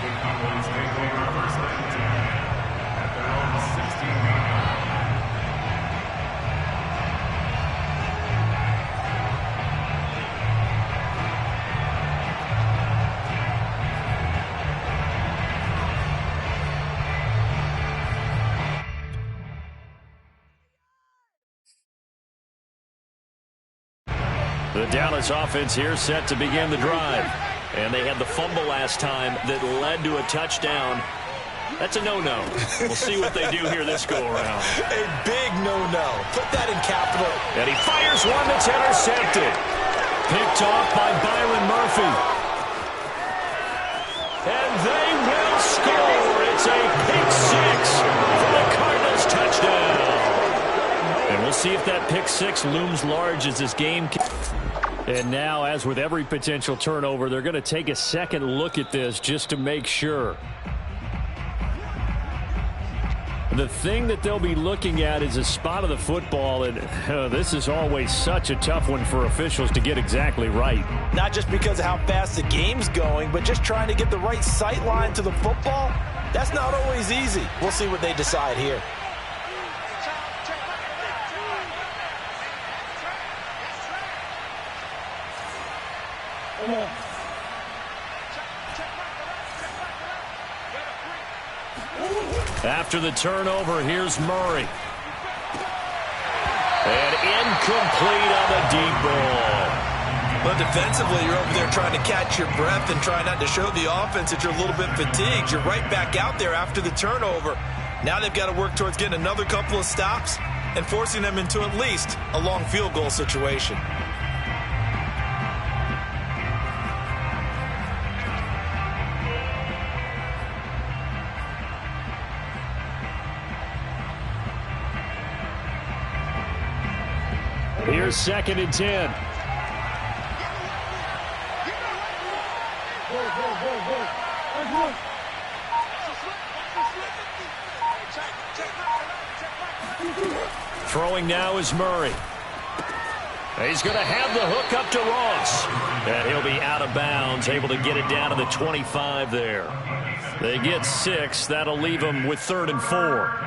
The Cowboys take over first and 10 at their own 16-yard line. The Dallas offense here set to begin the drive. And they had the fumble last time that led to a touchdown. That's a no-no. We'll see what they do here this go-around. A big no-no. Put that in capital. And he fires one that's intercepted. Picked off by Byron Murphy. And they will score. It's a pick six for the Cardinals touchdown. And we'll see if that pick six looms large as this game. And now, as with every potential turnover, they're going to take a second look at this just to make sure. The thing that they'll be looking at is a spot of the football, and this is always such a tough one for officials to get exactly right. Not just because of how fast the game's going, but just trying to get the right sight line to the football. That's not always easy. We'll see what they decide here. After the turnover, here's Murray. And incomplete on the deep ball. But defensively, you're over there trying to catch your breath and try not to show the offense that you're a little bit fatigued. You're right back out there after the turnover. Now they've got to work towards getting another couple of stops and forcing them into at least a long field goal situation. Here's 2nd and 10. Throwing now is Murray. He's going to have the hook up to Ross. And he'll be out of bounds, able to get it down to the 25 there. They get 6. That'll leave them with 3rd and 4.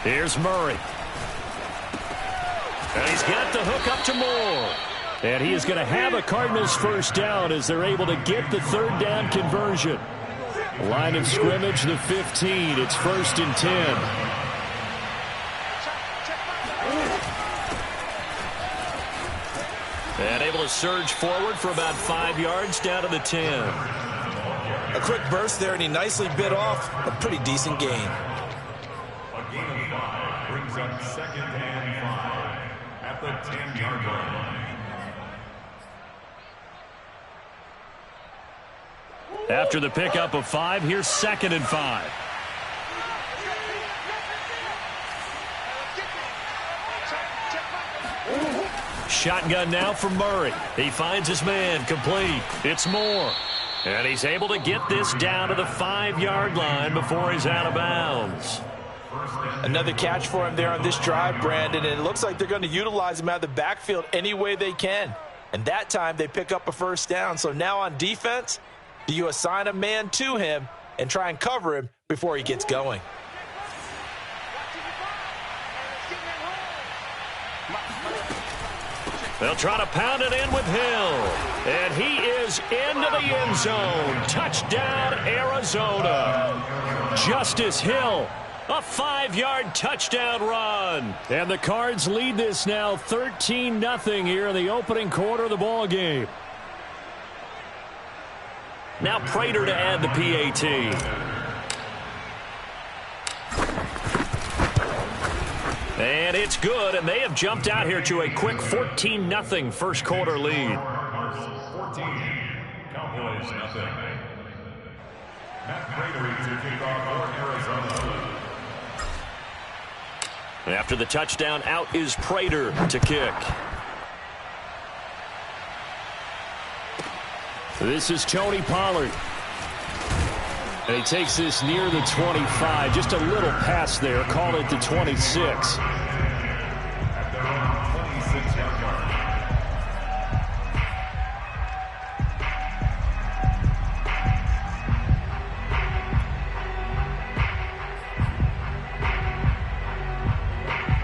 Here's Murray. And he's got the hook up to Moore. And he is going to have a Cardinals first down as they're able to get the 3rd down conversion. Line of scrimmage, the 15. It's 1st and 10. And able to surge forward for about 5 yards down to the 10. A quick burst there, and he nicely bit off a pretty decent gain. A gain of 5 brings up 2nd and 5 at the 10-yard line. After the pickup of 5, here's 2nd and 5. Shotgun now for Murray. He finds his man, complete. It's Moore. And he's able to get this down to the 5-yard line before he's out of bounds. Another catch for him there on this drive, Brandon, and it looks like they're going to utilize him out of the backfield any way they can. And that time they pick up a first down. So now on defense, do you assign a man to him and try and cover him before he gets going? They'll try to pound it in with Hill. And he is into the end zone. Touchdown, Arizona. Justice Hill, a 5-yard touchdown run. And the Cards lead this now 13-0 here in the opening quarter of the ball game. Now Prater to add the PAT. And it's good, and they have jumped out here to a quick 14-0 first quarter lead. Cowboys nothing. Matt Prater to kick off for Arizona. After the touchdown, out is Prater to kick. This is Tony Pollard. And he takes this near the 25. Just a little pass there. Call it the 26. At their own 26-yard line.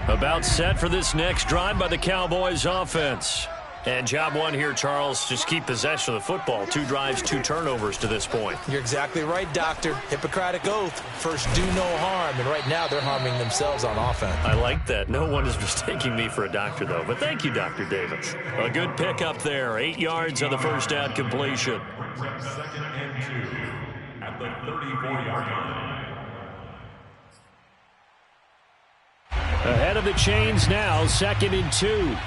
About set for this next drive by the Cowboys offense. And job one here, Charles, just keep possession of the football. 2 drives, 2 turnovers to this point. You're exactly right, Doctor. Hippocratic oath. First, do no harm. And right now, they're harming themselves on offense. I like that. No one is mistaking me for a doctor, though. But thank you, Dr. Davis. A good pickup there. 8 yards on the first down completion. Second and 2 at the 34-yard line. Ahead of the chains now, 2nd and 2.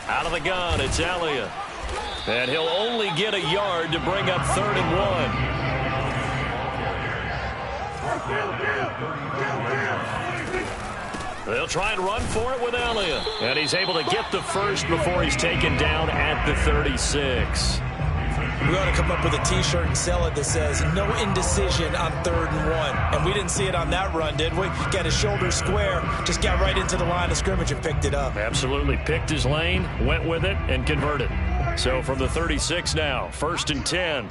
Out of the gun, it's Elliott. And he'll only get a yard to bring up 3rd and 1. They'll try and run for it with Elliott. And he's able to get the first before he's taken down at the 36. We ought to come up with a T-shirt and sell it that says, no indecision on 3rd and 1. And we didn't see it on that run, did we? Got his shoulder square, just got right into the line of scrimmage and picked it up. Absolutely. Picked his lane, went with it, and converted. So from the 36 now, 1st and 10.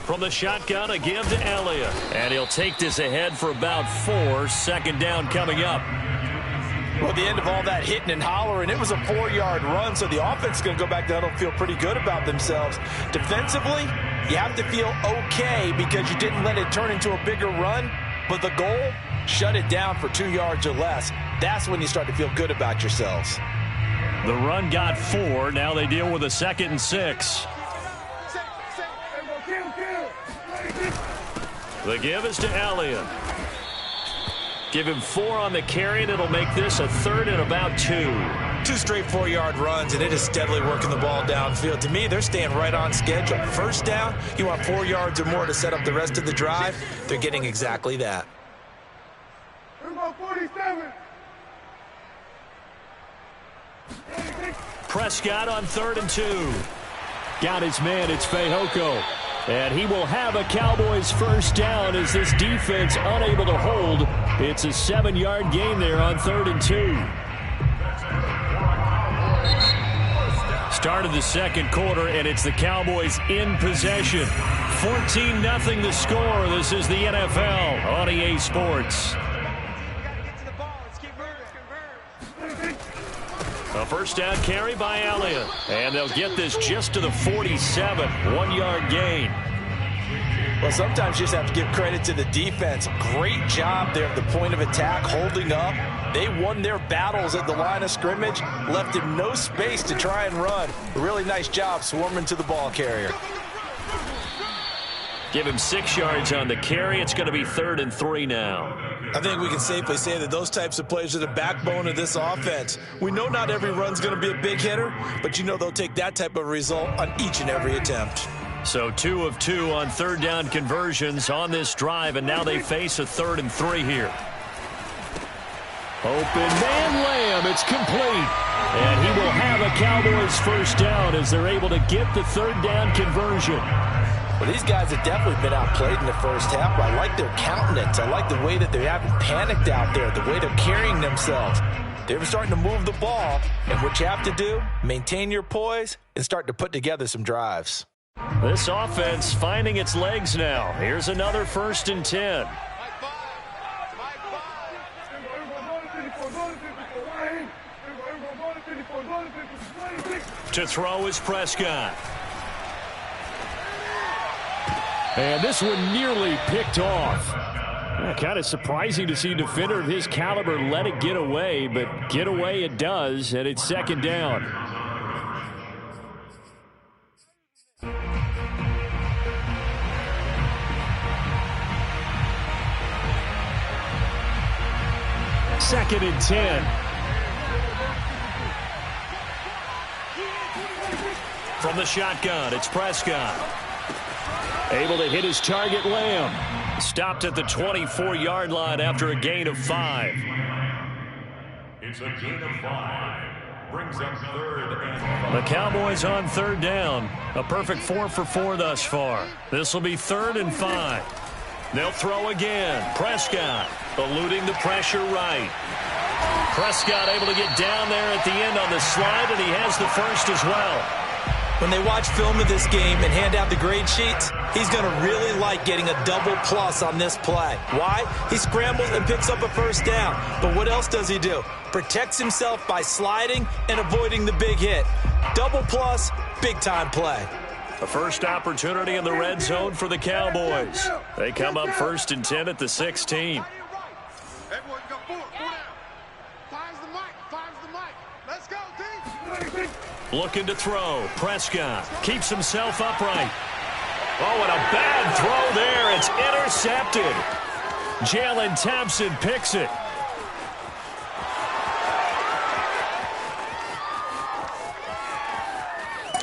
From the shotgun, a give to Elliott. And he'll take this ahead for about 4. 2nd down coming up. Well, at the end of all that hitting and hollering, it was a 4-yard run, so the offense is going to go back down and feel pretty good about themselves. Defensively, you have to feel okay because you didn't let it turn into a bigger run, but the goal, shut it down for 2 yards or less. That's when you start to feel good about yourselves. The run got 4. Now they deal with a 2nd and 6. The give is to Elliott. Give him 4 on the carry, and it'll make this a 3rd and about 2. 2 straight 4-yard runs, and it is steadily working the ball downfield. To me, they're staying right on schedule. First down, you want 4 yards or more to set up the rest of the drive. They're getting exactly that. Prescott on 3rd and 2. Got his man, it's Fehoko. And he will have a Cowboys first down as this defense unable to hold. It's a 7-yard gain there on 3rd and 2. Start of the 2nd quarter, and it's the Cowboys in possession. 14-0 the score. This is the NFL on EA Sports. A first down carry by Elliott. And they'll get this just to the 47. 1-yard gain. Well, sometimes you just have to give credit to the defense. Great job there at the point of attack, holding up. They won their battles at the line of scrimmage, left him no space to try and run. A really nice job swarming to the ball carrier. Give him 6 yards on the carry. It's going to be 3rd and 3 now. I think we can safely say that those types of plays are the backbone of this offense. We know not every run's going to be a big hitter, but you know they'll take that type of result on each and every attempt. So 2 of 2 on 3rd down conversions on this drive, and now they face a 3rd and 3 here. Open man Lamb, it's complete. And he will have a Cowboys first down as they're able to get the 3rd down conversion. Well, these guys have definitely been outplayed in the first half, but I like their countenance. I like the way that they haven't panicked out there, the way they're carrying themselves. They're starting to move the ball, and what you have to do, maintain your poise and start to put together some drives. This offense finding its legs now. Here's another 1st and 10. To throw is Prescott. And this one nearly picked off. Kind of surprising to see a defender of his caliber let it get away, but get away it does, and it's 2nd down. Second and 10. From the shotgun, it's Prescott. Able to hit his target, Lamb. Stopped at the 24-yard line after a gain of 5. It's a gain of 5. Brings up 3rd and 5. The Cowboys on 3rd down. A perfect 4 for 4 thus far. This will be 3rd and 5. They'll throw again. Prescott eluding the pressure right. Prescott able to get down there at the end on the slide, and he has the first as well. When they watch film of this game and hand out the grade sheets, he's going to really like getting a double plus on this play. Why? He scrambles and picks up a first down. But what else does he do? Protects himself by sliding and avoiding the big hit. Double plus, big-time play. A first opportunity in the red zone for the Cowboys. They come up 1st and 10 at the 16. Looking to throw. Prescott keeps himself upright. Oh, and a bad throw there. It's intercepted. Jalen Thompson picks it.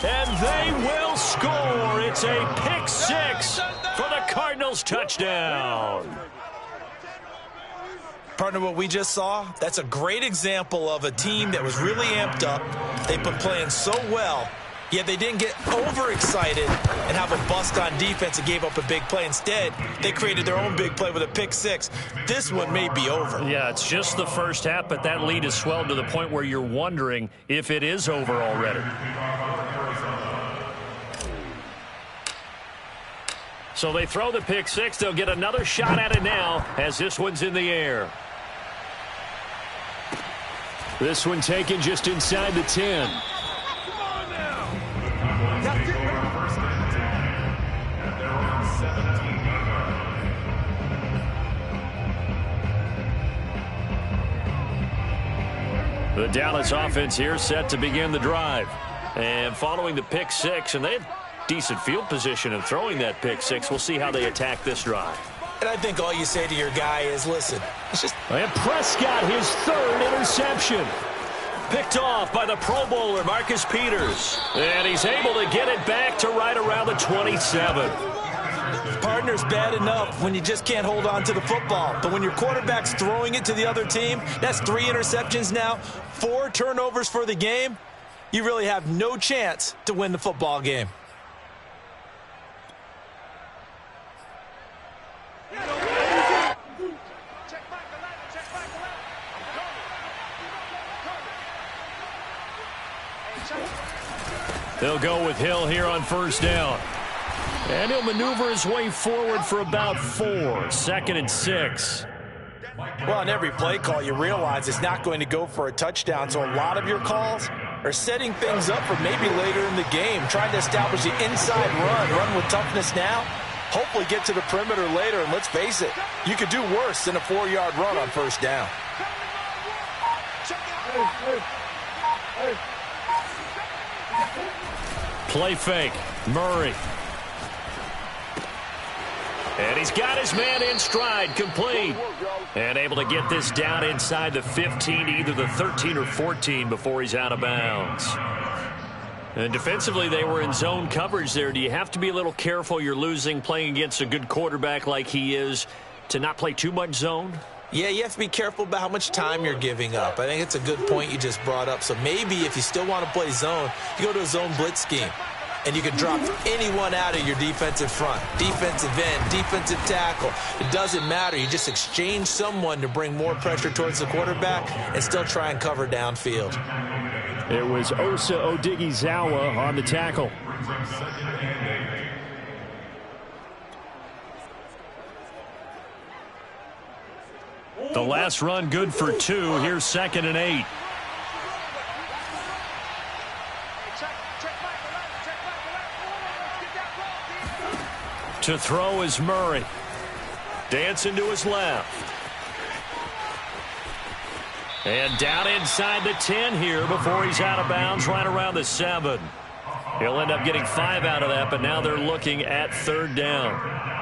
And they will score. It's a pick 6 for the Cardinals touchdown. Partner, what we just saw, that's a great example of a team that was really amped up. They've been playing so well, yet they didn't get overexcited and have a bust on defense and gave up a big play. Instead, they created their own big play with a pick 6. This one may be over. Yeah, it's just the first half, but that lead has swelled to the point where you're wondering if it is over already. So they throw the pick 6. They'll get another shot at it now as this one's in the air. This one taken just inside the 10. The Dallas offense here set to begin the drive. And following the pick 6, and they have decent field position of throwing that pick 6. We'll see how they attack this drive. And I think all you say to your guy is, listen, it's just... And Prescott, his 3rd interception. Picked off by the Pro Bowler, Marcus Peters. And he's able to get it back to right around the 27. Partner's bad enough when you just can't hold on to the football. But when your quarterback's throwing it to the other team, that's 3 interceptions now, 4 turnovers for the game. You really have no chance to win the football game. They'll go with Hill here on 1st down. And he'll maneuver his way forward for about 4. 2nd and 6. Well, on every play call, you realize it's not going to go for a touchdown. So a lot of your calls are setting things up for maybe later in the game, trying to establish the inside run with toughness now, hopefully get to the perimeter later. And let's face it, you could do worse than a 4-yard run on 1st down. Play fake. Murray. And he's got his man in stride, complete. And able to get this down inside the 15, either the 13 or 14 before he's out of bounds. And defensively, they were in zone coverage there. Do you have to be a little careful you're losing playing against a good quarterback like he is to not play too much zone? Yeah, you have to be careful about how much time you're giving up. I think it's a good point you just brought up. So maybe if you still want to play zone, you go to a zone blitz scheme. And you can drop anyone out of your defensive front. Defensive end, defensive tackle. It doesn't matter. You just exchange someone to bring more pressure towards the quarterback and still try and cover downfield. It was Osa Odighizuwa on the tackle. The last run good for 2. Here's 2nd and 8. To throw is Murray. Dancing to his left. And down inside the 10 here before he's out of bounds, right around the 7. He'll end up getting 5 out of that, but now they're looking at 3rd down.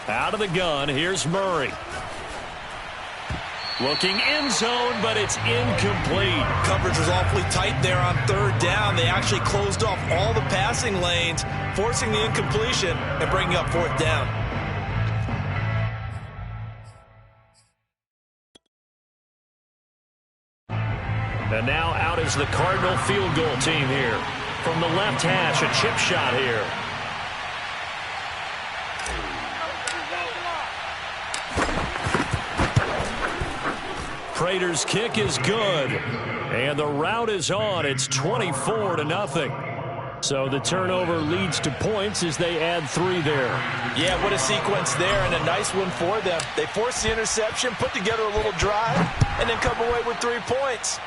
Out of the gun, here's Murray. Looking end zone, but it's incomplete. Coverage was awfully tight there on third down. They actually closed off all the passing lanes, forcing the incompletion and bringing up fourth down. And now out is the Cardinal field goal team here. From the left hash, a chip shot here. Prater's kick is good. And the route is on. It's 24-0. So the turnover leads to points as they add 3 there. Yeah, what a sequence there, and a nice one for them. They force the interception, put together a little drive, and then come away with 3 points.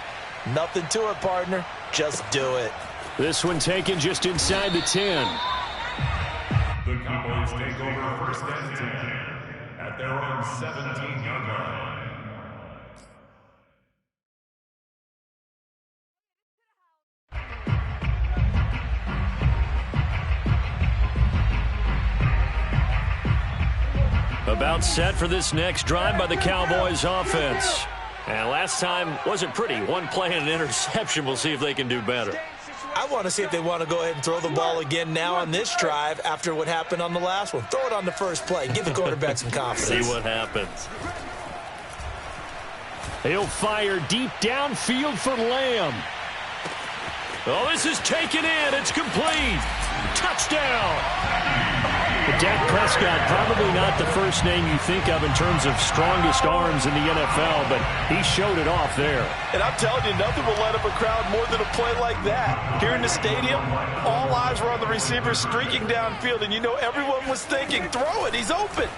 Nothing to it, partner. Just do it. This one taken just inside the 10. The Cowboys take over first and 10 at their own 17-yard line. About set for this next drive by the Cowboys offense. And last time wasn't pretty. One play and an interception. We'll see if they can do better. I want to see if they want to go ahead and throw the ball again now on this drive after what happened on the last one. Throw it on the first play. Give the quarterback some confidence. See what happens. He'll fire deep downfield for Lamb. Oh, this is taken in. It's complete. Touchdown. Dak Prescott, probably not the first name you think of in terms of strongest arms in the NFL, but he showed it off there. And I'm telling you, nothing will light up a crowd more than a play like that. Here in the stadium, all eyes were on the receiver streaking downfield, and you know everyone was thinking, throw it, he's open.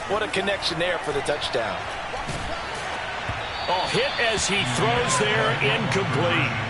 What a connection there for the touchdown. Oh, hit as he throws there, incomplete.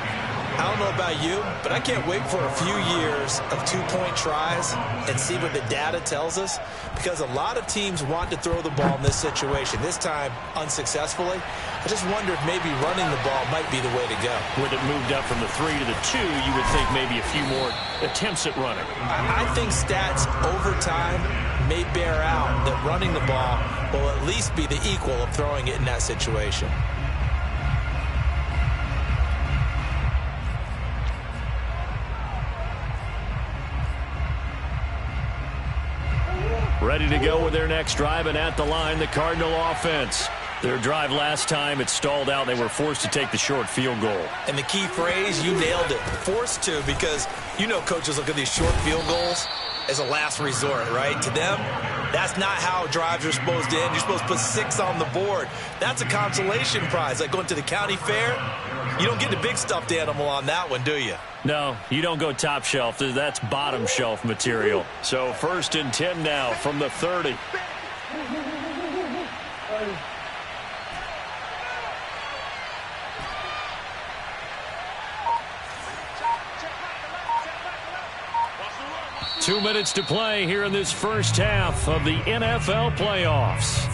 I don't know about you, but I can't wait for a few years of two-point tries and see what the data tells us, because a lot of teams want to throw the ball in this situation, this time unsuccessfully. I just wonder if maybe running the ball might be the way to go. With it moved up from the 3 to the 2, you would think maybe a few more attempts at running. I think stats over time may bear out that running the ball will at least be the equal of throwing it in that situation. Ready to go with their next drive, and at the line, the Cardinal offense. Their drive last time, it stalled out. They were forced to take the short field goal. And the key phrase, you nailed it, forced to, because you know coaches look at these short field goals as a last resort, right? To them, that's not how drives are supposed to end. You're supposed to put 6 on the board. That's a consolation prize, like going to the county fair. You don't get the big stuffed animal on that one, do you? No, you don't go top shelf. That's bottom shelf material. So 1st and 10 now from the 30. Two minutes to play here in this first half of the NFL playoffs.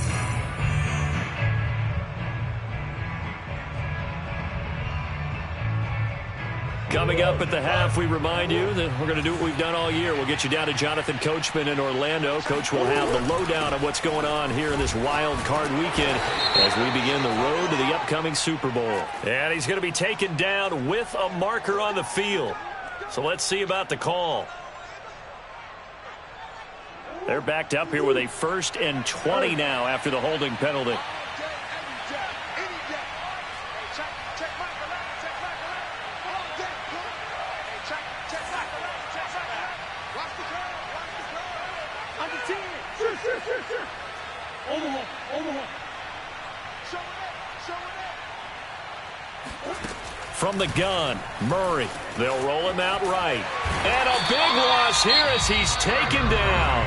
Coming up at the half, we remind you that we're going to do what we've done all year. We'll get you down to Jonathan Coachman in Orlando. Coach will have the lowdown of what's going on here in this wild card weekend as we begin the road to the upcoming Super Bowl. And he's going to be taken down with a marker on the field. So let's see about the call. They're backed up here with a 1st and 20 now after the holding penalty. From the gun, Murray. They'll roll him out right. And a big loss here as he's taken down.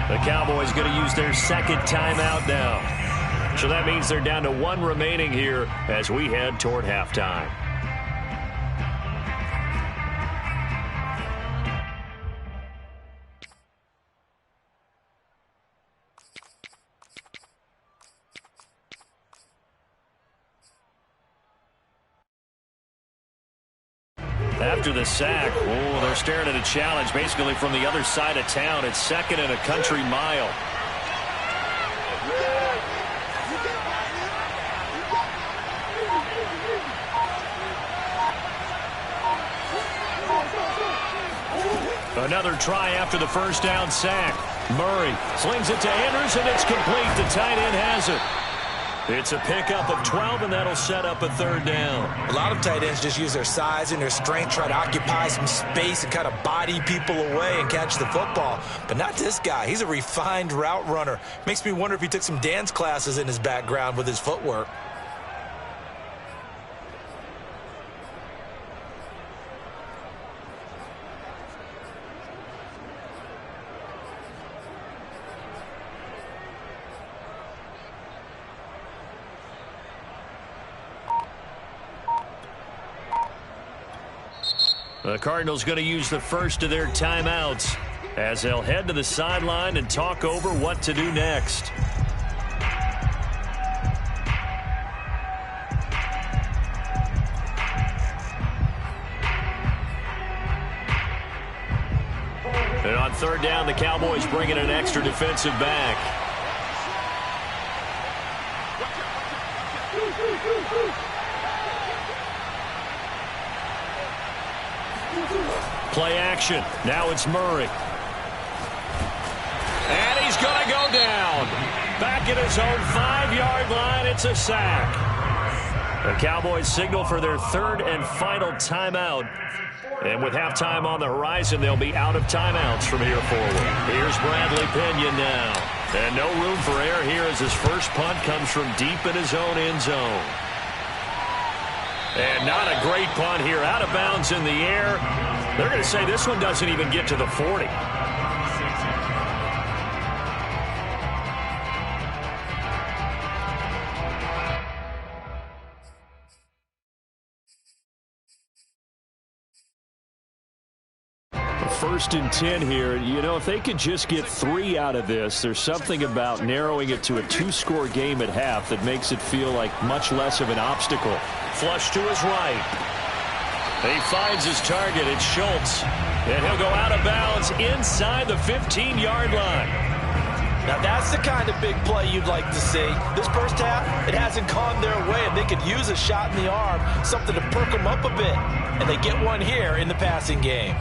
The Cowboys going to use their 2nd timeout now. So that means they're down to 1 remaining here as we head toward halftime. After the sack, they're staring at a challenge basically from the other side of town. It's 2nd and a country mile. Another try after the first down sack. Murray slings it to Andrews, and it's complete. The tight end has it. It's a pickup of 12, and that'll set up a 3rd down. A lot of tight ends just use their size and their strength, try to occupy some space and kind of body people away and catch the football. But not this guy. He's a refined route runner. Makes me wonder if he took some dance classes in his background with his footwork. The Cardinals going to use the first of their timeouts as they'll head to the sideline and talk over what to do next. And on 3rd down, the Cowboys bring in an extra defensive back. Play action. Now it's Murray. And he's going to go down. Back at his own 5-yard line. It's a sack. The Cowboys signal for their 3rd and final timeout. And with halftime on the horizon, they'll be out of timeouts from here forward. Here's Bradley Pinion now. And no room for error here as his first punt comes from deep in his own end zone. And not a great punt here. Out of bounds in the air. They're going to say this one doesn't even get to the 40. First and 10 here. You know, if they could just get 3 out of this, there's something about narrowing it to a 2-score game at half that makes it feel like much less of an obstacle. Flush to his right. He finds his target. It's Schultz. And he'll go out of bounds inside the 15-yard line. Now, that's the kind of big play you'd like to see. This first half, it hasn't gone their way, and they could use a shot in the arm, something to perk them up a bit. And they get one here in the passing game.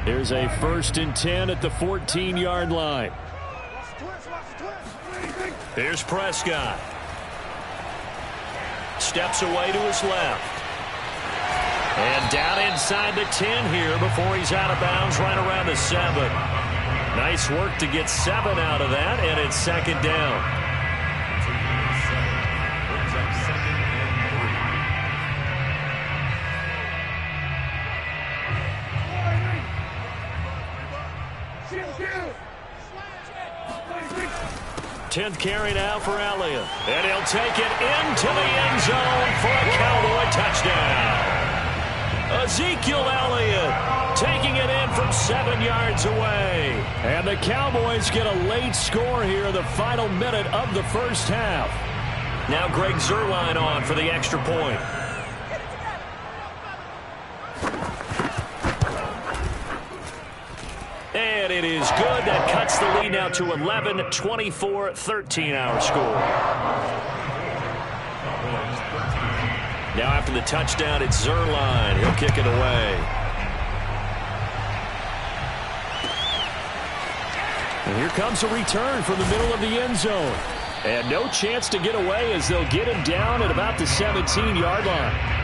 There's a 1st and 10 at the 14-yard line. Here's Prescott. Steps away to his left. And down inside the 10 here before he's out of bounds right around the 7. Nice work to get 7 out of that, and it's 2nd down. Tenth carry now for Elliott. And he'll take it into the end zone for a Cowboy touchdown. Ezekiel Elliott taking it in from 7 yards away. And the Cowboys get a late score here in the final minute of the first half. Now Greg Zuerlein on for the extra point. And it is good. That cuts the lead now to 11, 24, 13 our score. Now after the touchdown, it's Zuerlein. He'll kick it away. And here comes a return from the middle of the end zone. And no chance to get away as they'll get him down at about the 17-yard line.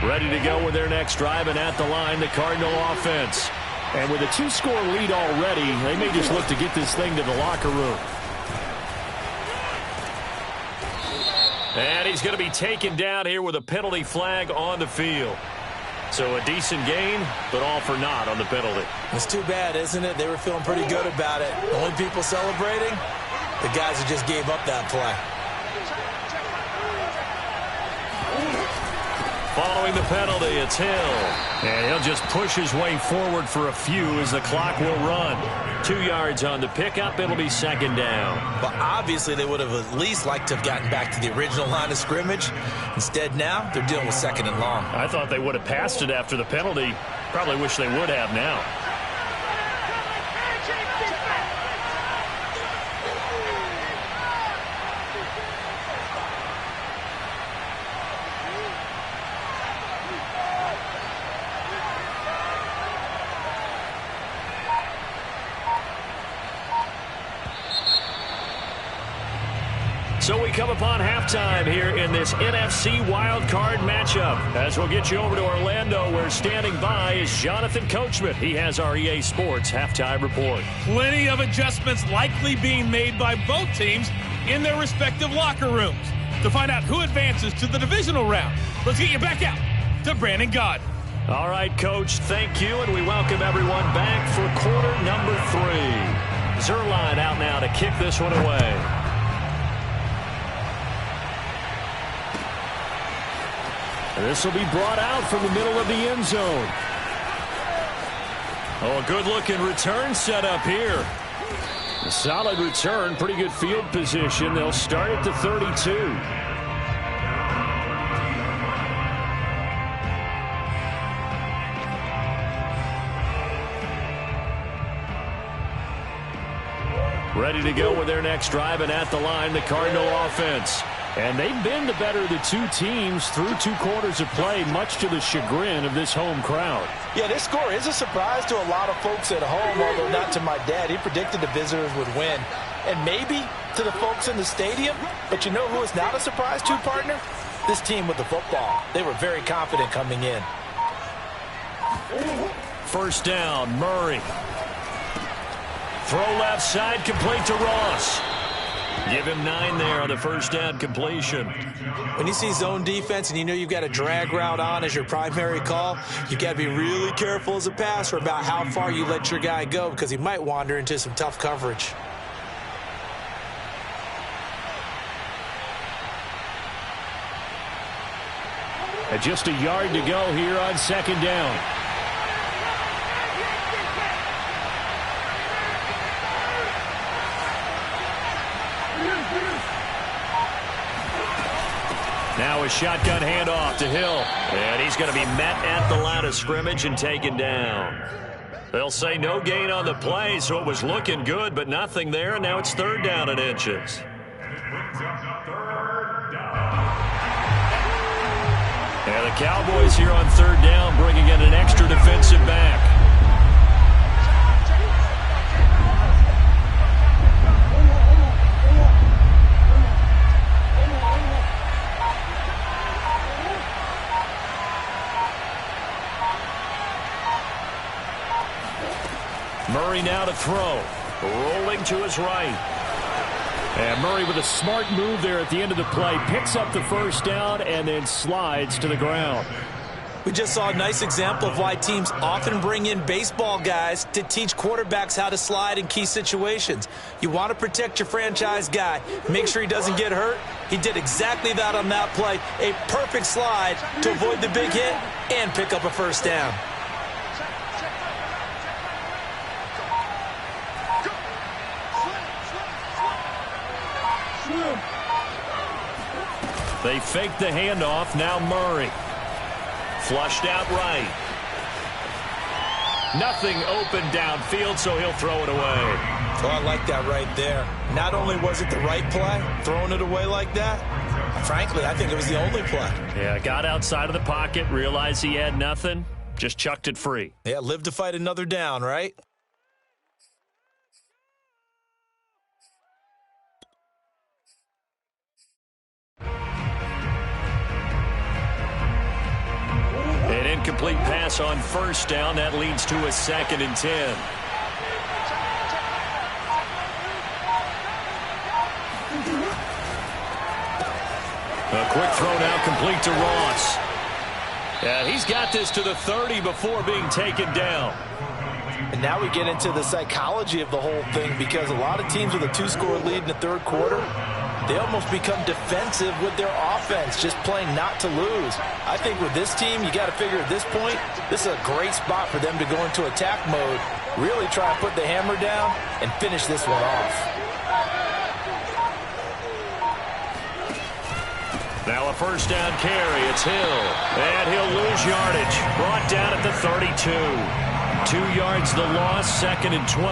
Ready to go with their next drive, and at the line, the Cardinal offense. And with a 2-score lead already, they may just look to get this thing to the locker room. And he's going to be taken down here with a penalty flag on the field. So a decent gain, but all for naught on the penalty. It's too bad, isn't it? They were feeling pretty good about it. The only people celebrating, the guys who just gave up that play. Following the penalty, it's Hill. And he'll just push his way forward for a few as the clock will run. 2 yards on the pickup. It'll be second down. But obviously they would have at least liked to have gotten back to the original line of scrimmage. Instead now they're dealing with second and long. I thought they would have passed it after the penalty. Probably wish they would have now. So we come upon halftime here in this NFC Wildcard matchup. As we'll get you over to Orlando, where standing by is Jonathan Coachman. He has our EA Sports halftime report. Plenty of adjustments likely being made by both teams in their respective locker rooms. To find out who advances to the divisional round, let's get you back out to Brandon Gaudin. All right, Coach, thank you, and we welcome everyone back for quarter number 3. Zerline out now to kick this one away. This will be brought out from the middle of the end zone. Oh, a good-looking return set up here. A solid return, pretty good field position. They'll start at the 32. Ready to go with their next drive, and at the line, the Cardinal offense. And they've been the better of the two teams through 2 quarters of play, much to the chagrin of this home crowd. Yeah, this score is a surprise to a lot of folks at home, although not to my dad. He predicted the visitors would win. And maybe to the folks in the stadium. But you know who is not a surprise to, partner? This team with the football. They were very confident coming in. First down, Murray. Throw left side, complete to Ross. Give him 9 there on the first down completion. When you see zone defense and you know you've got a drag route on as your primary call, you've got to be really careful as a passer about how far you let your guy go, because he might wander into some tough coverage. And just a yard to go here on second down. Now a shotgun handoff to Hill. And he's going to be met at the line of scrimmage and taken down. They'll say no gain on the play, so it was looking good, but nothing there, and now it's third down and inches. And the Cowboys here on third down, bringing in an extra defensive back. Murray now to throw. Rolling to his right. And Murray with a smart move there at the end of the play. Picks up the first down and then slides to the ground. We just saw a nice example of why teams often bring in baseball guys to teach quarterbacks how to slide in key situations. You want to protect your franchise guy. Make sure he doesn't get hurt. He did exactly that on that play. A perfect slide to avoid the big hit and pick up a first down. They fake the handoff. Now Murray. Flushed out right. Nothing open downfield, so he'll throw it away. Oh, I like that right there. Not only was it the right play, throwing it away like that, frankly, I think it was the only play. Yeah, got outside of the pocket, realized he had nothing, just chucked it free. Yeah, live to fight another down, right? An incomplete pass on first down. That leads to a 2nd and 10. A quick throw now complete to Ross. Yeah, he's got this to the 30 before being taken down. And now we get into the psychology of the whole thing, because a lot of teams with a 2-score lead in the third quarter they almost become defensive with their offense, just playing not to lose. I think with this team, you got to figure at this point, this is a great spot for them to go into attack mode, really try and put the hammer down and finish this one off. Now a first down carry. It's Hill. And he'll lose yardage. Brought down at the 32. 2 yards the loss, 2nd and 12.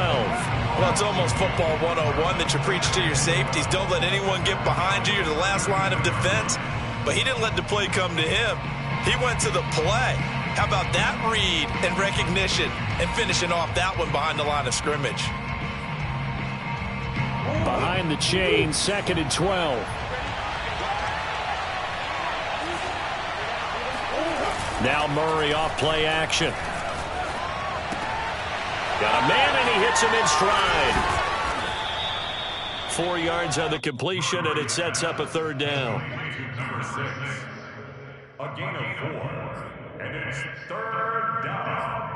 Well, it's almost football 101 that you preach to your safeties. Don't let anyone get behind you. You're the last line of defense. But he didn't let the play come to him. He went to the play. How about that read and recognition and finishing off that one behind the line of scrimmage? Behind the chain, 2nd and 12. Now Murray off play action. Got a man, and he hits him in stride. 4 yards on the completion, and it sets up a 3rd down. Number 6. A gain of 4. And it's 3rd down.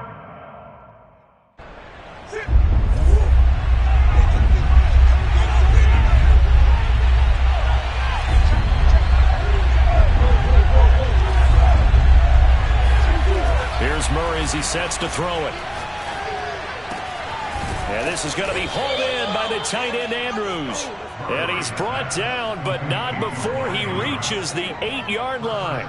Here's Murray as he sets to throw it. And this is going to be hauled in by the tight end Andrews. And he's brought down, but not before he reaches the 8-yard line.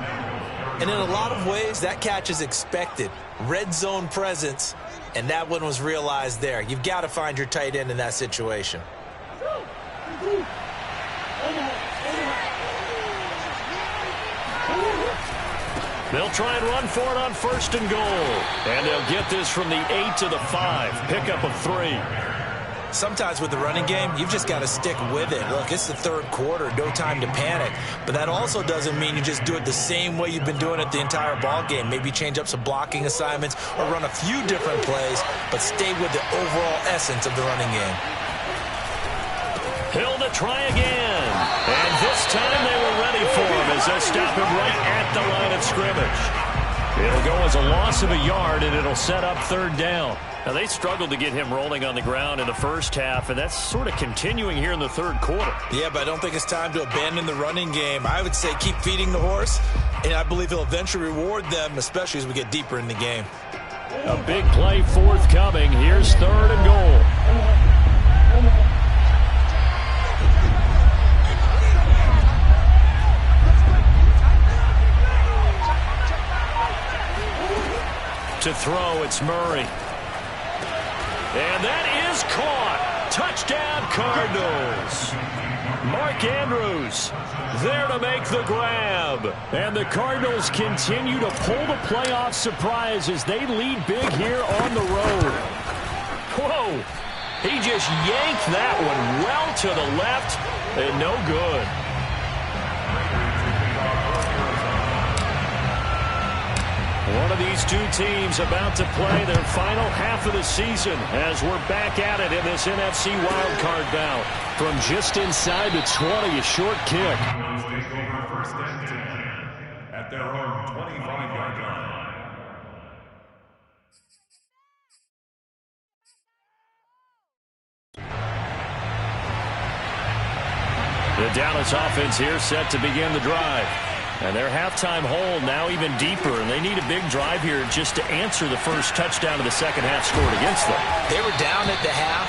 And in a lot of ways, that catch is expected. Red zone presence, and that one was realized there. You've got to find your tight end in that situation. They'll try and run for it on 1st and goal. And they'll get this from the 8 to the 5. Pickup of 3. Sometimes with the running game, you've just got to stick with it. Look, it's the 3rd quarter, no time to panic. But that also doesn't mean you just do it the same way you've been doing it the entire ball game. Maybe change up some blocking assignments or run a few different plays, but stay with the overall essence of the running game. Hill to try again. And this time they were ready for him as they stop him right at the line of scrimmage. It'll go as a loss of a yard, and it'll set up 3rd down. Now, they struggled to get him rolling on the ground in the first half, and that's sort of continuing here in the 3rd quarter. Yeah, but I don't think it's time to abandon the running game. I would say keep feeding the horse, and I believe he'll eventually reward them, especially as we get deeper in the game. A big play forthcoming. Here's 3rd and goal. To throw, it's Murray. And that is caught. Touchdown, Cardinals. Mark Andrews there to make the grab. And the Cardinals continue to pull the playoff surprise as they lead big here on the road. Whoa. He just yanked that one well to the left and no good. One of these two teams about to play their final half of the season as we're back at it in this NFC Wildcard bout. From just inside the 20, a short kick. Take over 1st and 10 at their own 25-yard line. The Dallas offense here set to begin the drive. And their halftime hole now even deeper, and they need a big drive here just to answer the first touchdown of the second half scored against them. They were down at the half.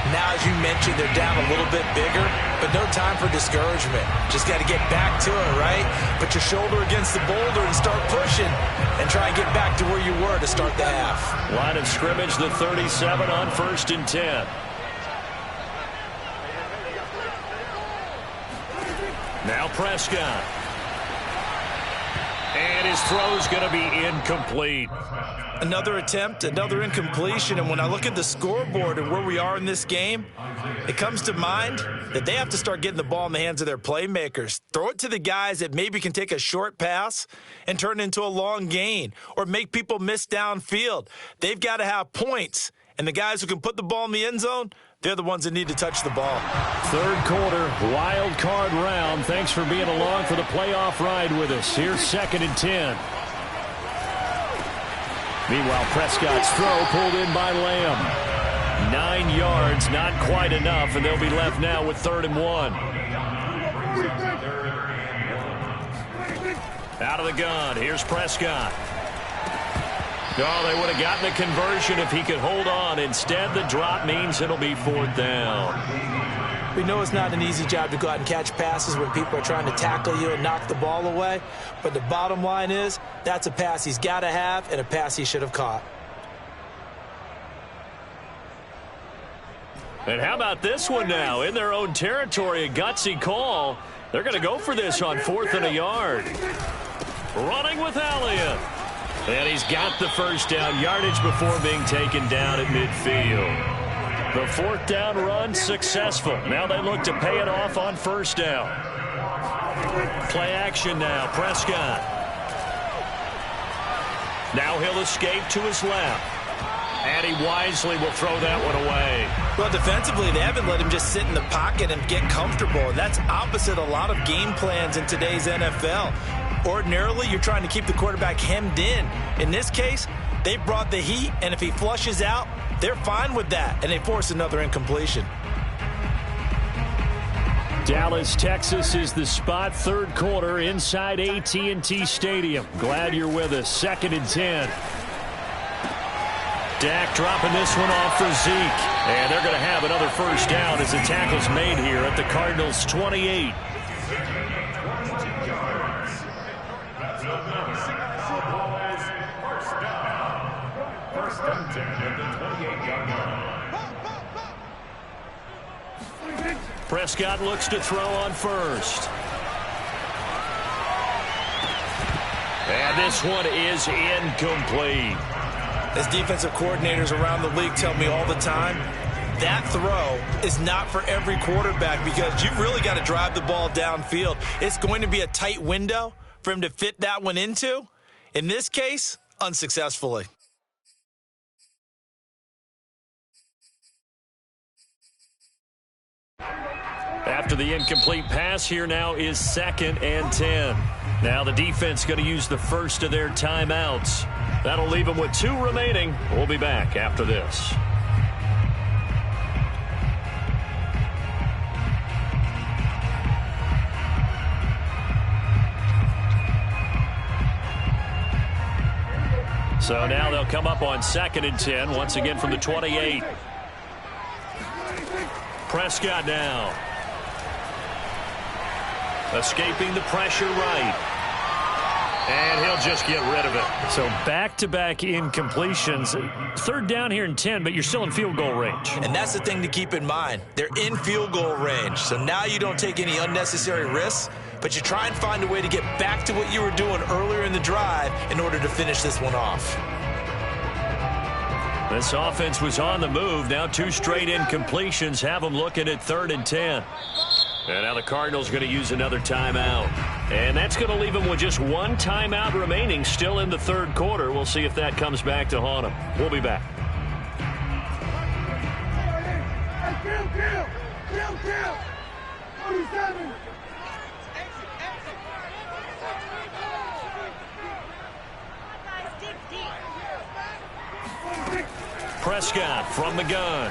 Now, as you mentioned, they're down a little bit bigger, but no time for discouragement. Just got to get back to it, right? Put your shoulder against the boulder and start pushing and try and get back to where you were to start the half. Line of scrimmage, the 37 on 1st and 10. Now Prescott. And his throw's going to be incomplete. Another attempt, another incompletion, and when I look at the scoreboard and where we are in this game, it comes to mind that they have to start getting the ball in the hands of their playmakers. Throw it to the guys that maybe can take a short pass and turn it into a long gain or make people miss downfield. They've got to have points, and the guys who can put the ball in the end zone, they're the ones that need to touch the ball. 3rd quarter, wild card round. Thanks for being along for the playoff ride with us. Here's 2nd and 10. Meanwhile, Prescott's throw pulled in by Lamb. 9 yards, not quite enough, and they'll be left now with 3rd and 1. Out of the gun, here's Prescott. Oh, they would have gotten the conversion if he could hold on. Instead, the drop means it'll be 4th down. We know it's not an easy job to go out and catch passes when people are trying to tackle you and knock the ball away. But the bottom line is, that's a pass he's got to have and a pass he should have caught. And how about this one now? In their own territory, a gutsy call. They're going to go for this on 4th and a yard. Running with Elliott. And he's got the first down, yardage before being taken down at midfield. The 4th down run successful. Now they look to pay it off on 1st down. Play action now, Prescott. Now he'll escape to his left. And he wisely will throw that one away. Well, defensively, they haven't let him just sit in the pocket and get comfortable. And that's opposite a lot of game plans in today's NFL. Ordinarily, you're trying to keep the quarterback hemmed in. In this case, they brought the heat, and if he flushes out, they're fine with that, and they force another incompletion. Dallas, Texas is the spot. 3rd quarter inside AT&T Stadium. Glad you're with us. 2nd and 10. Dak dropping this one off for Zeke. And they're going to have another 1st down as the tackle's made here at the Cardinals' 28. Prescott looks to throw on 1st. And this one is incomplete. As defensive coordinators around the league tell me all the time, that throw is not for every quarterback because you've really got to drive the ball downfield. It's going to be a tight window for him to fit that one into. In this case, unsuccessfully. After the incomplete pass, here now is 2nd and 10. Now the defense going to use the first of their timeouts. That'll leave them with 2 remaining. We'll be back after this. So now they'll come up on 2nd and 10, once again from the 28. Prescott now. Escaping the pressure right. And he'll just get rid of it. So back-to-back incompletions. 3rd down here in 10, but you're still in field goal range. And that's the thing to keep in mind. They're in field goal range. So now you don't take any unnecessary risks, but you try and find a way to get back to what you were doing earlier in the drive in order to finish this one off. This offense was on the move. Now 2 straight incompletions have them looking at 3rd and 10. And now the Cardinals going to use another timeout. And that's going to leave them with just 1 timeout remaining still in the 3rd quarter. We'll see if that comes back to haunt them. We'll be back. Prescott from the gun.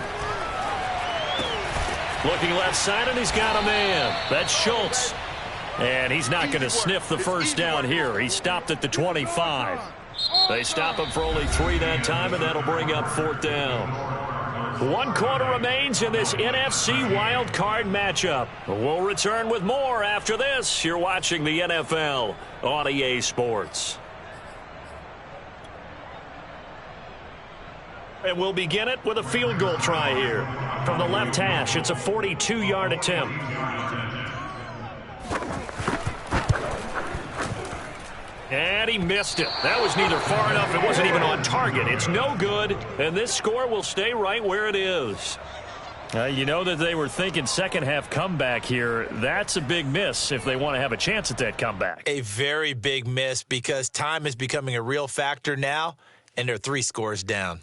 Looking left side, and he's got a man. That's Schultz. And he's not going to sniff the first down here. He stopped at the 25. They stop him for only 3 that time, and that'll bring up 4th down. 1 quarter remains in this NFC Wildcard matchup. We'll return with more after this. You're watching the NFL on EA Sports. And we'll begin it with a field goal try here. From the left hash, it's a 42-yard attempt. And he missed it. That was neither far enough. It wasn't even on target. It's no good, and this score will stay right where it is. You know that they were thinking second-half comeback here. That's a big miss if they want to have a chance at that comeback. A very big miss because time is becoming a real factor now, and they're 3 scores down.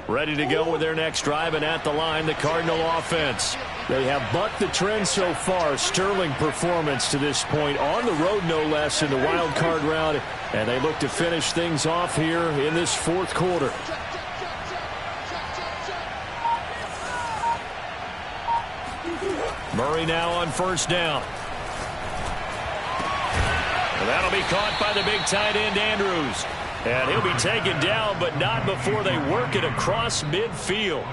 Ready to go with their next drive, and at the line, the Cardinal offense. They have bucked the trend so far. Sterling performance to this point, on the road no less in the wild card round, and they look to finish things off here in this 4th quarter. Murray now on first down. And that'll be caught by the big tight end, Andrews. And he'll be taken down, but not before they work it across midfield.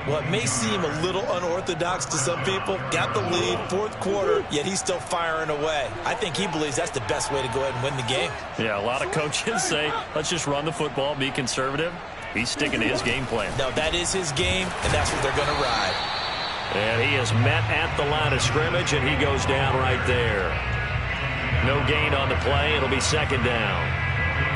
What may seem a little unorthodox to some people, got the lead, fourth quarter, yet he's still firing away. I think he believes that's the best way to go ahead and win the game. Yeah, a lot of coaches say, let's just run the football, be conservative. He's sticking to his game plan. No, that is his game, and that's what they're going to ride. And he is met at the line of scrimmage, and he goes down right there. No gain on the play. It'll be second down.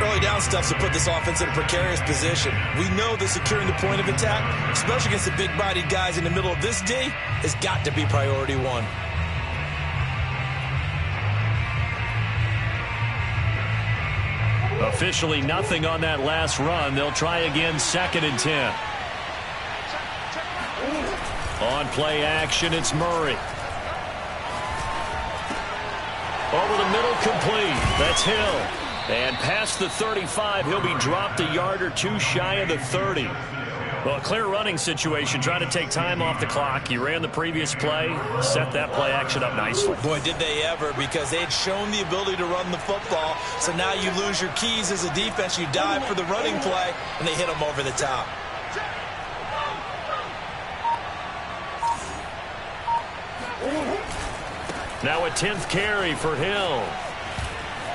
Early down stuff's to put this offense in a precarious position. We know that securing the point of attack, especially against the big-bodied guys in the middle of this D, has got to be priority one. Officially nothing on that last run. They'll try again, second and 10. On play action, it's Murray. Over the middle, complete. That's Hill. And past the 35, he'll be dropped a yard or two shy of the 30. Well, a clear running situation, trying to take time off the clock. He ran the previous play, set that play action up nicely. Boy, did they ever, because they had shown the ability to run the football. So now you lose your keys as a defense. You dive for the running play, and they hit him over the top. Now a 10th carry for Hill.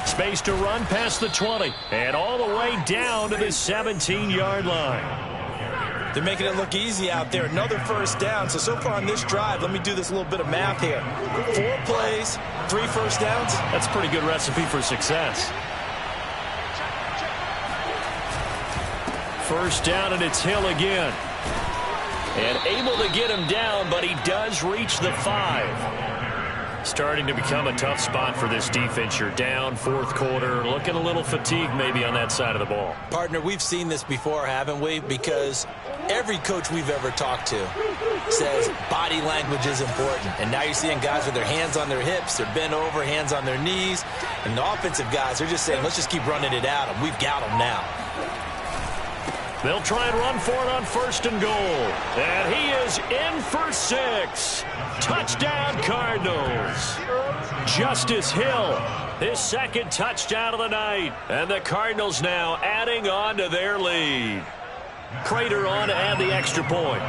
Space to run past the 20 and all the way down to the 17-yard line. They're making it look easy out there. Another first down. So far on this drive, let me do this little bit of math here. 4 plays, 3 first downs. That's a pretty good recipe for success. First down, and it's Hill again. And able to get him down, but he does reach the 5. Starting to become a tough spot for this defense. You're down, fourth quarter, looking a little fatigued maybe on that side of the ball. Partner, we've seen this before, haven't we? Because every coach we've ever talked to says body language is important. And now you're seeing guys with their hands on their hips, they're bent over, hands on their knees. And the offensive guys are just saying, let's just keep running it at them. We've got them now. They'll try and run for it on first and goal. And he is in for 6. Touchdown, Cardinals. Justice Hill, his second touchdown of the night. And the Cardinals now adding on to their lead. Prater on to add the extra point.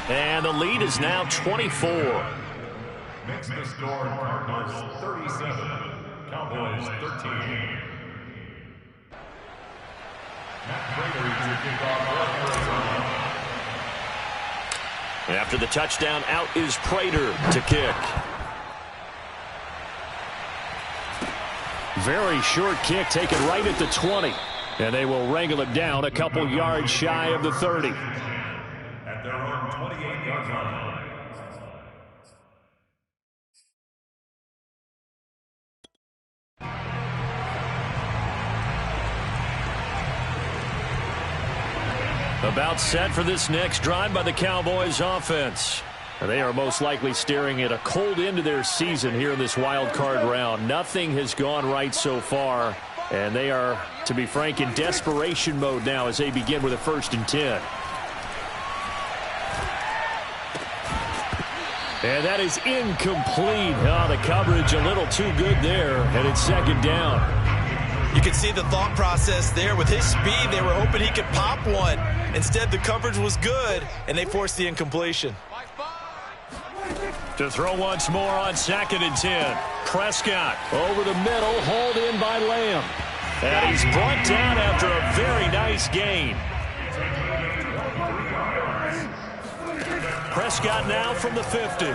And the lead is now 24. Makes the score Cardinals 37, Cowboys 13. After the touchdown, out is Prater to kick. Very short kick taken right at the 20. And they will wrangle it down a couple yards shy of the 30. At their own 28-yard line. About set for this next drive by the Cowboys offense. They are most likely staring at a cold end to their season here in this wild card round. Nothing has gone right so far, and they are, to be frank, in desperation mode now as they begin with a 1st and 10. And that is incomplete. Oh, the coverage a little too good there, and it's second down. You can see the thought process there. With his speed, they were hoping he could pop one. Instead, the coverage was good, and they forced the incompletion. To throw once more on 2nd and 10. Prescott over the middle, hauled in by Lamb. And he's brought down after a very nice gain. Prescott now from the 50.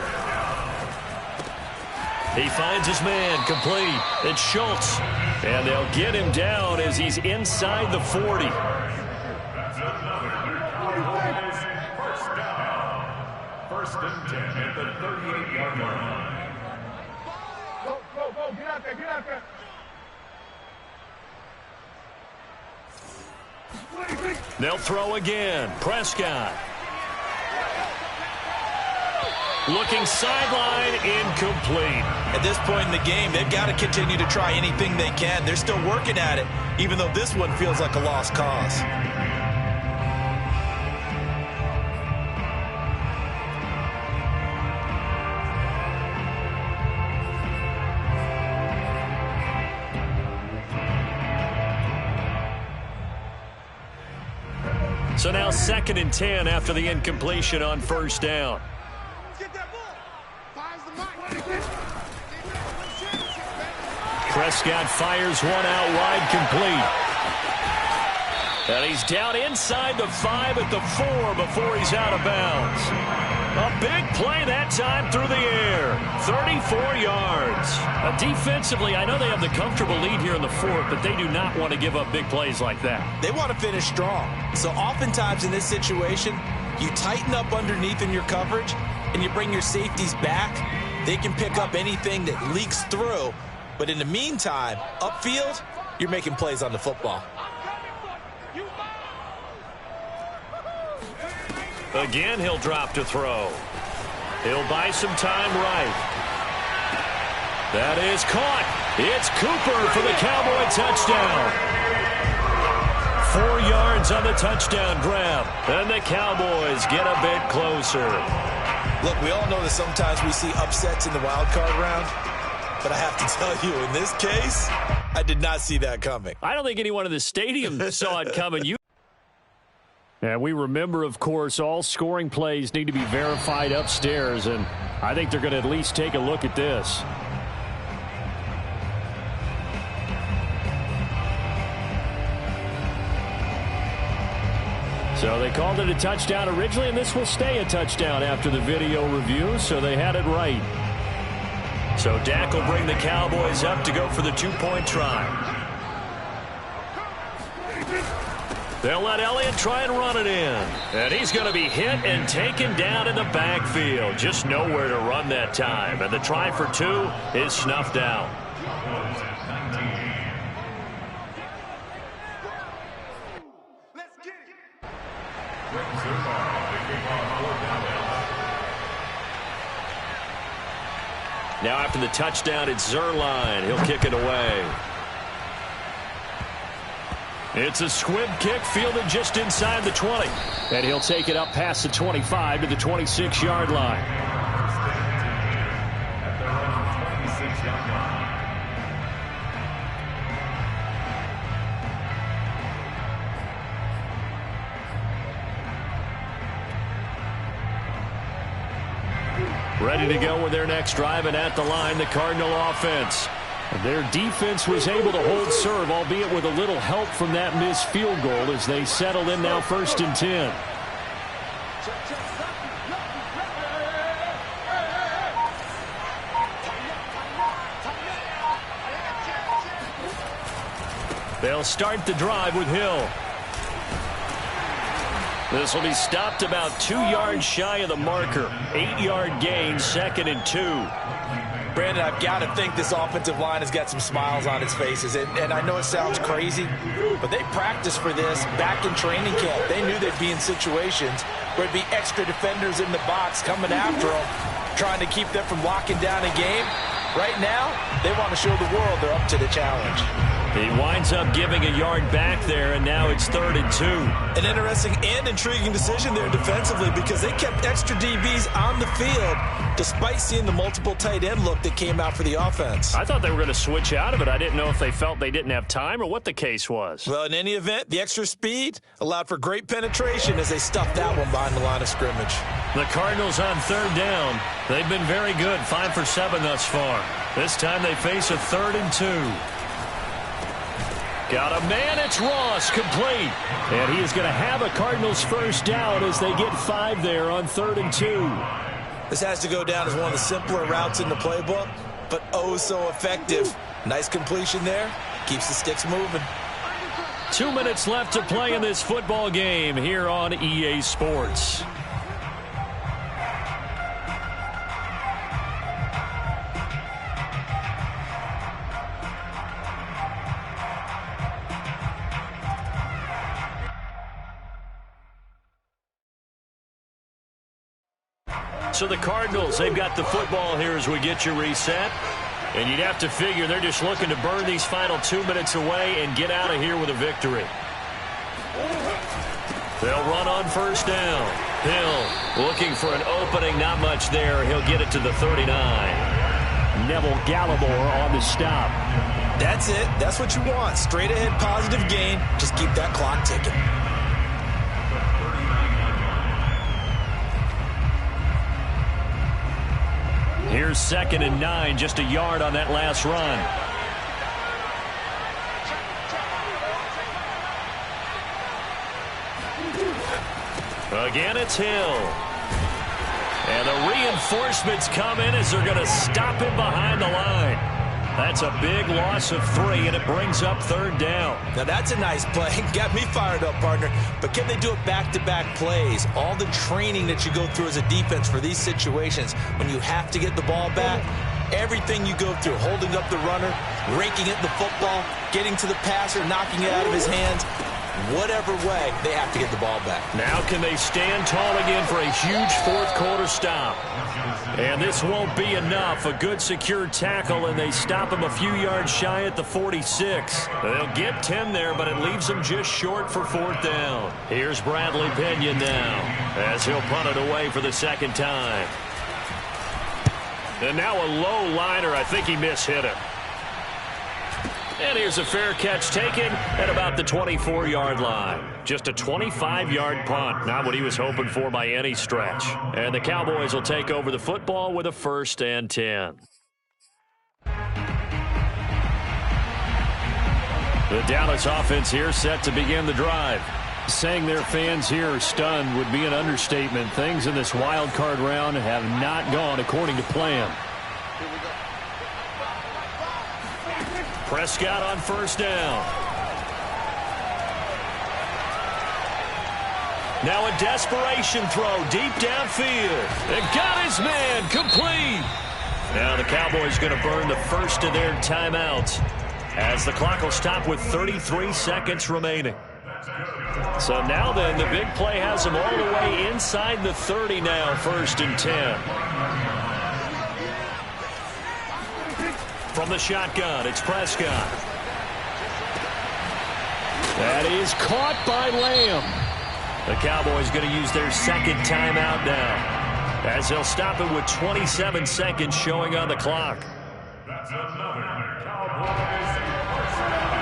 He finds his man, complete. It's Schultz. And they'll get him down as he's inside the 40. First down. 1st and 10 at the 38-yard line. Go, get out there. They'll throw again. Prescott. Looking sideline, incomplete. At this point in the game, they've got to continue to try anything they can. They're still working at it, even though this one feels like a lost cause. So now 2nd and 10 after the incompletion on first down. Prescott fires one out wide, complete. And he's down inside the 5 at the 4 before he's out of bounds. A big play that time through the air. 34 yards. Defensively, I know they have the comfortable lead here in the 4th, but they do not want to give up big plays like that. They want to finish strong. So oftentimes in this situation, you tighten up underneath in your coverage, and you bring your safeties back. They can pick up anything that leaks through. But in the meantime, upfield, you're making plays on the football. Again, he'll drop to throw. He'll buy some time right. That is caught. It's Cooper for the Cowboy touchdown. 4 yards on the touchdown grab. And the Cowboys get a bit closer. Look, we all know that sometimes we see upsets in the wild card round. But I have to tell you, in this case, I did not see that coming. I don't think anyone in the stadium saw it coming. And we remember, of course, all scoring plays need to be verified upstairs, and I think they're going to at least take a look at this. So they called it a touchdown originally, and this will stay a touchdown after the video review, so they had it right. So Dak will bring the Cowboys up to go for the 2-point try. They'll let Elliott try and run it in. And he's going to be hit and taken down in the backfield. Just nowhere to run that time. And the try for 2 is snuffed out. Now after the touchdown, it's Zerline. He'll kick it away. It's a squib kick fielded just inside the 20. And he'll take it up past the 25 to the 26-yard line. Ready to go with their next drive, and at the line, the Cardinal offense. Their defense was able to hold serve, albeit with a little help from that missed field goal as they settle in now 1st and 10. They'll start the drive with Hill. This will be stopped about 2 yards shy of the marker. 8-yard gain, 2nd and 2. Brandon, I've got to think this offensive line has got some smiles on its faces. And I know it sounds crazy, but they practiced for this back in training camp. They knew they'd be in situations where it'd be extra defenders in the box coming after them, trying to keep them from locking down a game. Right now, they want to show the world they're up to the challenge. He winds up giving a yard back there, and now it's 3rd and 2. An interesting and intriguing decision there defensively because they kept extra DBs on the field despite seeing the multiple tight end look that came out for the offense. I thought they were going to switch out of it. I didn't know if they felt they didn't have time or what the case was. Well, in any event, the extra speed allowed for great penetration as they stuffed that one behind the line of scrimmage. The Cardinals on 3rd down. They've been very good, 5 for 7 thus far. This time they face a 3rd and 2. Got a man, it's Ross, complete. And he is going to have a Cardinals first down as they get 5 there on 3rd and 2. This has to go down as one of the simpler routes in the playbook, but oh so effective. Nice completion there. Keeps the sticks moving. 2 minutes left to play in this football game here on EA Sports. So the Cardinals, they've got the football here as we get you reset. And you'd have to figure they're just looking to burn these final 2 minutes away and get out of here with a victory. They'll run on first down. Hill looking for an opening, not much there. He'll get it to the 39. Neville Gallimore on the stop. That's it. That's what you want. Straight ahead positive gain. Just keep that clock ticking. Here's 2nd and 9, just a yard on that last run. Again, it's Hill. And the reinforcements come in as they're going to stop him behind the line. That's a big loss of 3, and it brings up 3rd down. Now, that's a nice play. Got me fired up, partner. But can they do it back-to-back plays? All the training that you go through as a defense for these situations, when you have to get the ball back, everything you go through, holding up the runner, raking at the football, getting to the passer, knocking it out of his hands, whatever way, they have to get the ball back. Now can they stand tall again for a huge 4th quarter stop? And this won't be enough. A good secure tackle, and they stop him a few yards shy at the 46. They'll get 10 there, but it leaves them just short for 4th down. Here's Bradley Pinion now as he'll punt it away for the 2nd time. And now a low liner. I think he mishit it. And here's a fair catch taken at about the 24-yard line. Just a 25-yard punt. Not what he was hoping for by any stretch. And the Cowboys will take over the football with a 1st and 10. The Dallas offense here set to begin the drive. Saying their fans here are stunned would be an understatement. Things in this wild card round have not gone according to plan. Prescott on 1st down. Now a desperation throw deep downfield. And got his man complete. Now the Cowboys going to burn the first of their timeouts as the clock will stop with 33 seconds remaining. So now then, the big play has them all the way inside the 30 now, 1st and 10. From the shotgun, it's Prescott. That is caught by Lamb. The Cowboys going to use their 2nd timeout now, as they'll stop it with 27 seconds showing on the clock. That's another Cowboys first down.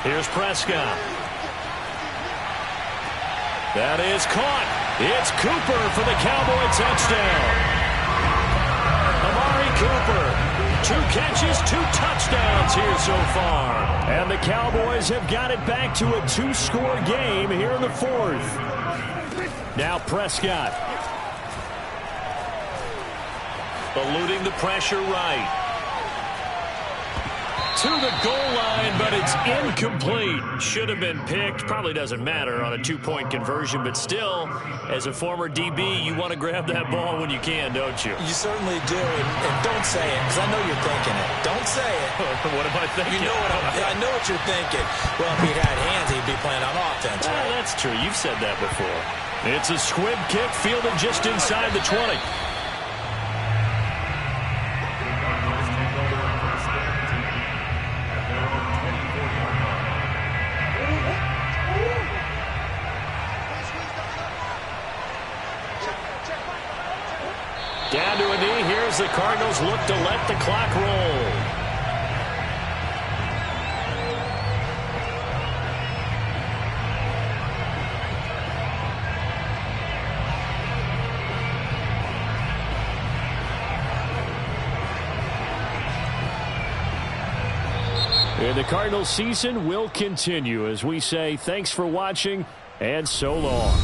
Here's Prescott. That is caught. It's Cooper for the Cowboy touchdown. Amari Cooper, 2 catches, 2 touchdowns here so far. And the Cowboys have got it back to a 2-score game here in the 4th. Now Prescott. Eluding the pressure right. To the goal line, but it's incomplete. Should have been picked. Probably doesn't matter on a 2-point conversion, but still, as a former DB, you want to grab that ball when you can, don't you? You certainly do, and don't say it, because I know you're thinking it. Don't say it. What am I thinking? You know I know what you're thinking. Well, if he had hands, he'd be playing on offense. Right? That's true. You've said that before. It's a squib kick fielded just inside the 20. Down to a knee. Here's the Cardinals look to let the clock roll. And the Cardinals season will continue as we say thanks for watching and so long.